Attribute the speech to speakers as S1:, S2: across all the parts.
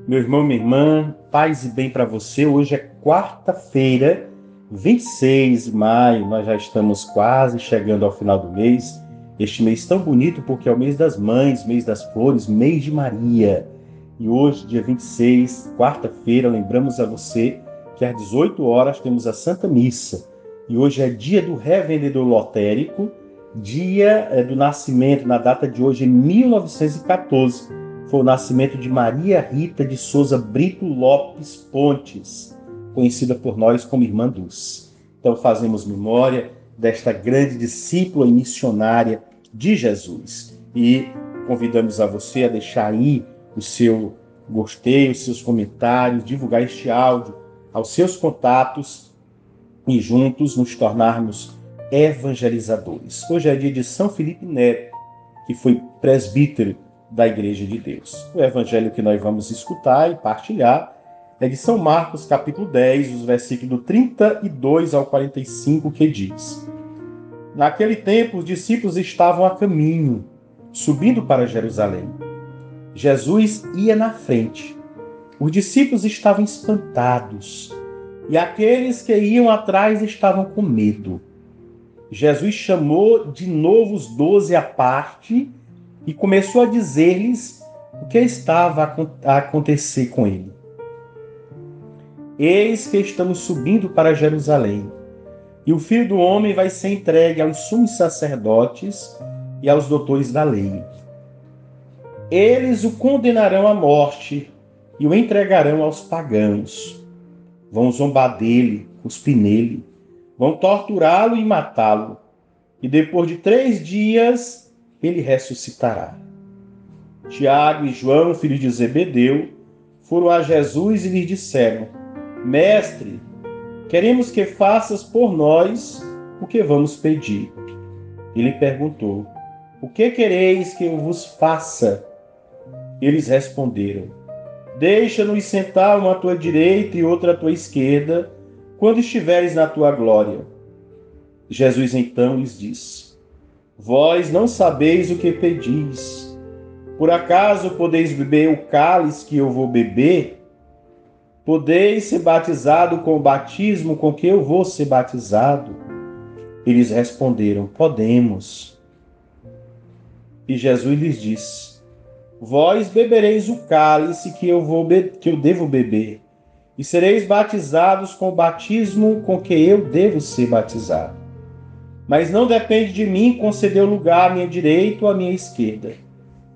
S1: Meu irmão, minha irmã, paz e bem para você. Hoje é quarta-feira, 26 de maio. Nós já estamos quase chegando ao final do mês. Este mês tão bonito porque é o mês das mães, mês das flores, mês de Maria. E hoje, dia 26, quarta-feira, lembramos a você que às 18 horas temos a Santa Missa. E hoje é dia do revendedor lotérico, dia do nascimento, na data de hoje, em 1914. Foi o nascimento de Maria Rita de Souza Brito Lopes Pontes, conhecida por nós como Irmã Dulce. Então fazemos memória desta grande discípula e missionária de Jesus. E convidamos a você a deixar aí o seu gostei, os seus comentários, divulgar este áudio aos seus contatos e juntos nos tornarmos evangelizadores. Hoje é dia de São Felipe Neto, que foi presbítero da Igreja de Deus. O evangelho que nós vamos escutar e partilhar é de São Marcos, capítulo 10, os versículos do 32 ao 45, que diz: Naquele tempo, os discípulos estavam a caminho, subindo para Jerusalém. Jesus ia na frente. Os discípulos estavam espantados, e aqueles que iam atrás estavam com medo. Jesus chamou de novo os 12 à parte e começou a dizer-lhes o que estava a acontecer com ele. Eis que estamos subindo para Jerusalém, e o Filho do Homem vai ser entregue aos sumos sacerdotes e aos doutores da lei. Eles o condenarão à morte e o entregarão aos pagãos. Vão zombar dele, cuspir nele, vão torturá-lo e matá-lo, e depois de 3 dias ele ressuscitará. Tiago e João, filhos de Zebedeu, foram a Jesus e lhe disseram: Mestre, queremos que faças por nós o que vamos pedir. Ele perguntou: O que quereis que eu vos faça? Eles responderam: Deixa-nos sentar uma à tua direita e outra à tua esquerda, quando estiveres na tua glória. Jesus então lhes disse: Vós não sabeis o que pedis. Por acaso podeis beber o cálice que eu vou beber? Podeis ser batizado com o batismo com que eu vou ser batizado? Eles responderam: Podemos. E Jesus lhes disse: Vós bebereis o cálice que eu devo beber, e sereis batizados com o batismo com que eu devo ser batizado. Mas não depende de mim conceder o lugar à minha direita ou à minha esquerda.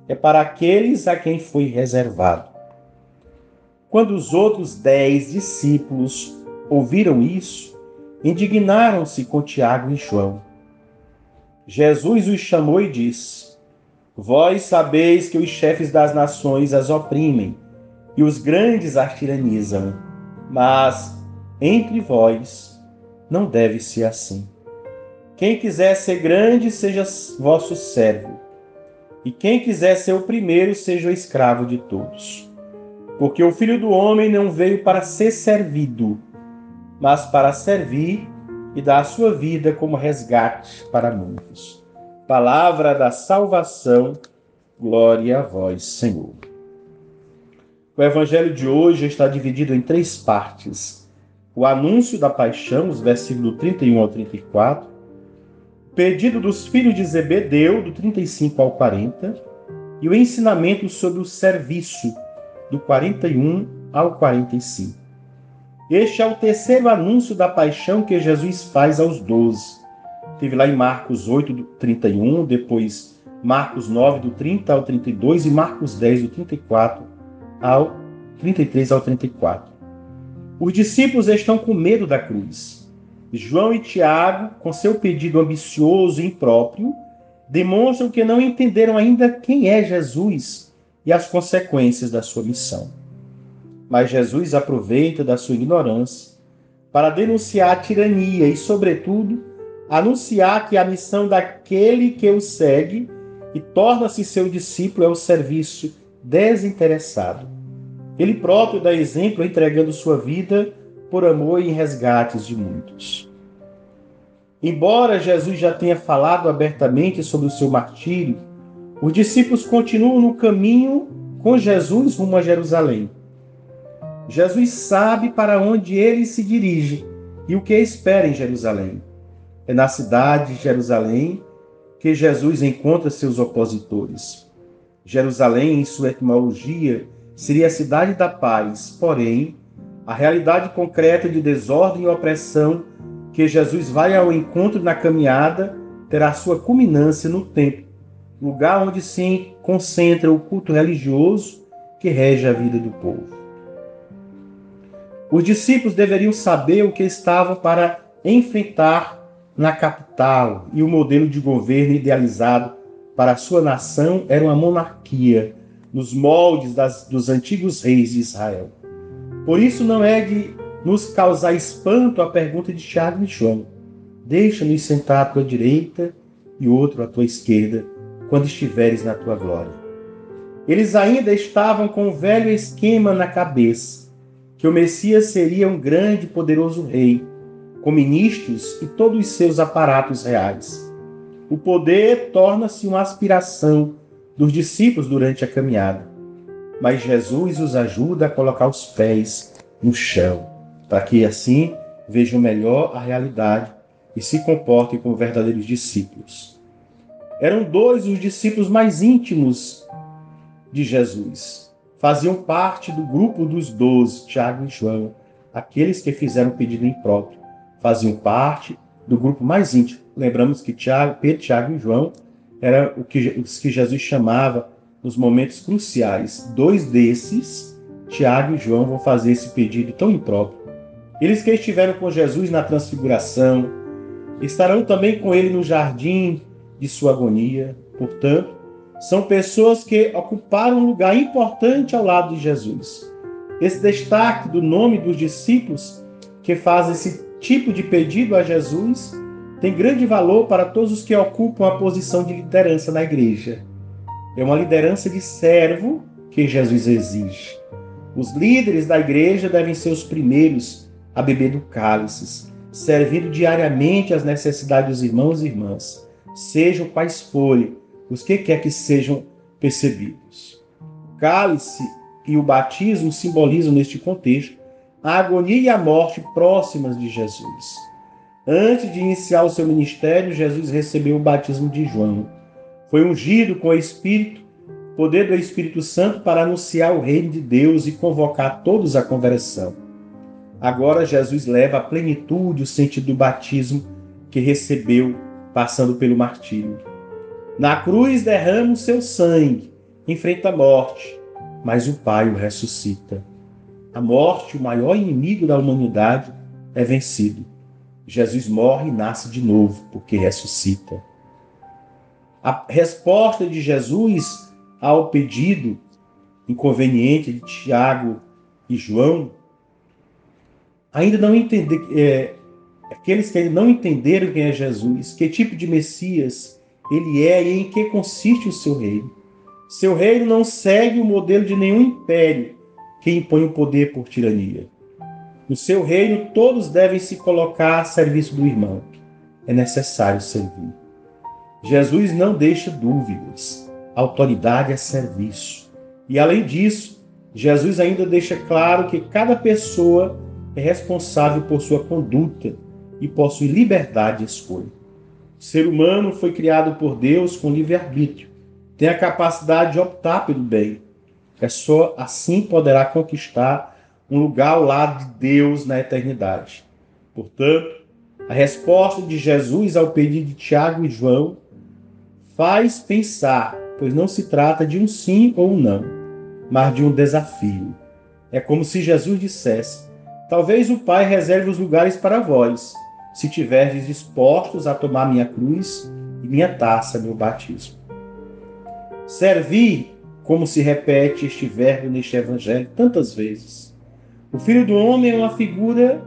S1: É para aqueles a quem foi reservado. Quando os outros 10 discípulos ouviram isso, indignaram-se com Tiago e João. Jesus os chamou e disse: Vós sabeis que os chefes das nações as oprimem e os grandes as tiranizam, mas entre vós não deve ser assim. Quem quiser ser grande, seja vosso servo, e quem quiser ser o primeiro, seja o escravo de todos. Porque o Filho do Homem não veio para ser servido, mas para servir e dar a sua vida como resgate para muitos. Palavra da salvação, glória a vós, Senhor. O evangelho de hoje está dividido em 3 partes. O anúncio da paixão, os versículos do 31 ao 34, o pedido dos filhos de Zebedeu, do 35 ao 40, e o ensinamento sobre o serviço, do 41 ao 45. Este é o terceiro anúncio da paixão que Jesus faz aos 12. Teve lá em Marcos 8, do 31, depois Marcos 9, do 30 ao 32 e Marcos 10, do 34 ao 33 ao 34. Os discípulos estão com medo da cruz. João e Tiago, com seu pedido ambicioso e impróprio, demonstram que não entenderam ainda quem é Jesus e as consequências da sua missão. Mas Jesus aproveita da sua ignorância para denunciar a tirania e, sobretudo, anunciar que a missão daquele que o segue e torna-se seu discípulo é o serviço desinteressado. Ele próprio dá exemplo entregando sua vida por amor e em resgates de muitos. Embora Jesus já tenha falado abertamente sobre o seu martírio, os discípulos continuam no caminho com Jesus rumo a Jerusalém. Jesus sabe para onde ele se dirige e o que espera em Jerusalém. É na cidade de Jerusalém que Jesus encontra seus opositores. Jerusalém, em sua etimologia, seria a cidade da paz, porém, a realidade concreta de desordem e opressão que Jesus vai ao encontro na caminhada terá sua culminância no templo, lugar onde se concentra o culto religioso que rege a vida do povo. Os discípulos deveriam saber o que estavam para enfrentar na capital, e o modelo de governo idealizado para a sua nação era uma monarquia, nos moldes dos antigos reis de Israel. Por isso não é de nos causar espanto a pergunta de Tiago e João: deixa-nos sentar à tua direita e outro à tua esquerda, quando estiveres na tua glória. Eles ainda estavam com o velho esquema na cabeça, que o Messias seria um grande e poderoso rei, com ministros e todos os seus aparatos reais. O poder torna-se uma aspiração dos discípulos durante a caminhada, mas Jesus os ajuda a colocar os pés no chão, para que assim vejam melhor a realidade e se comportem como verdadeiros discípulos. Eram dois os discípulos mais íntimos de Jesus. Faziam parte do grupo dos 12, Tiago e João, aqueles que fizeram o pedido impróprio. Faziam parte do grupo mais íntimo. Lembramos que Pedro, Tiago e João eram os que Jesus chamava nos momentos cruciais. Dois desses, Tiago e João, vão fazer esse pedido tão impróprio. Eles que estiveram com Jesus na transfiguração, estarão também com ele no jardim de sua agonia. Portanto, são pessoas que ocuparam um lugar importante ao lado de Jesus. Esse destaque do nome dos discípulos que fazem esse tipo de pedido a Jesus tem grande valor para todos os que ocupam a posição de liderança na igreja. É uma liderança de servo que Jesus exige. Os líderes da igreja devem ser os primeiros a beber do cálice, servindo diariamente às necessidades dos irmãos e irmãs, sejam quais forem, os que quer que sejam percebidos. O cálice e o batismo simbolizam, neste contexto, a agonia e a morte próximas de Jesus. Antes de iniciar o seu ministério, Jesus recebeu o batismo de João. Foi ungido com o Espírito, poder do Espírito Santo, para anunciar o reino de Deus e convocar todos à conversão. Agora Jesus leva à plenitude o sentido do batismo que recebeu passando pelo martírio. Na cruz derrama o seu sangue, enfrenta a morte, mas o Pai o ressuscita. A morte, o maior inimigo da humanidade, é vencido. Jesus morre e nasce de novo, porque ressuscita. A resposta de Jesus ao pedido inconveniente de Tiago e João, ainda não aqueles que ainda não entenderam quem é Jesus, que tipo de Messias ele é e em que consiste o seu reino. Seu reino não segue o modelo de nenhum império que impõe o poder por tirania. No seu reino, todos devem se colocar a serviço do irmão. É necessário servir. Jesus não deixa dúvidas. A autoridade é serviço. E, além disso, Jesus ainda deixa claro que cada pessoa é responsável por sua conduta e possui liberdade de escolha. O ser humano foi criado por Deus com livre-arbítrio. Tem a capacidade de optar pelo bem. Só assim poderá conquistar um lugar ao lado de Deus na eternidade. Portanto, a resposta de Jesus ao pedido de Tiago e João faz pensar, pois não se trata de um sim ou um não, mas de um desafio. É como se Jesus dissesse: talvez o Pai reserve os lugares para vós, se tiverdes dispostos a tomar minha cruz e minha taça, meu batismo. Servir, como se repete este verbo neste evangelho tantas vezes. O Filho do Homem é uma figura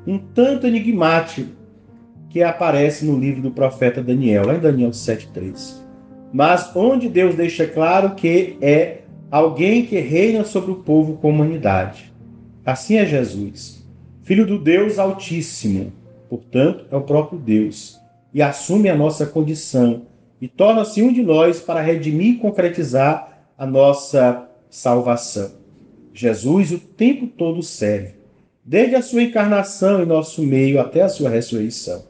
S1: um tanto enigmática que aparece no livro do profeta Daniel, lá em Daniel 7,3. Mas onde Deus deixa claro que é alguém que reina sobre o povo com humanidade. Assim é Jesus, Filho do Deus Altíssimo, portanto é o próprio Deus, e assume a nossa condição e torna-se um de nós para redimir e concretizar a nossa salvação. Jesus o tempo todo serve, desde a sua encarnação em nosso meio até a sua ressurreição.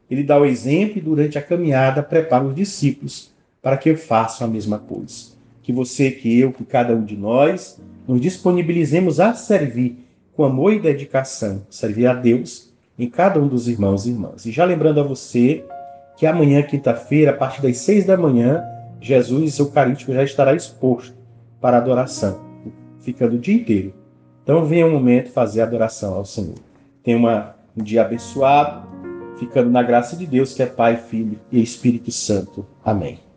S1: Ele dá o exemplo e durante a caminhada prepara os discípulos para que façam a mesma coisa. Que você, que eu, que cada um de nós nos disponibilizemos a servir com amor e dedicação, servir a Deus em cada um dos irmãos e irmãs. E já lembrando a você que amanhã, quinta-feira, a partir das 6 da manhã, Jesus Eucarístico já estará exposto para adoração, ficando o dia inteiro. Então venha um momento fazer adoração ao Senhor. Tenha um dia abençoado, ficando na graça de Deus, que é Pai, Filho e Espírito Santo. Amém.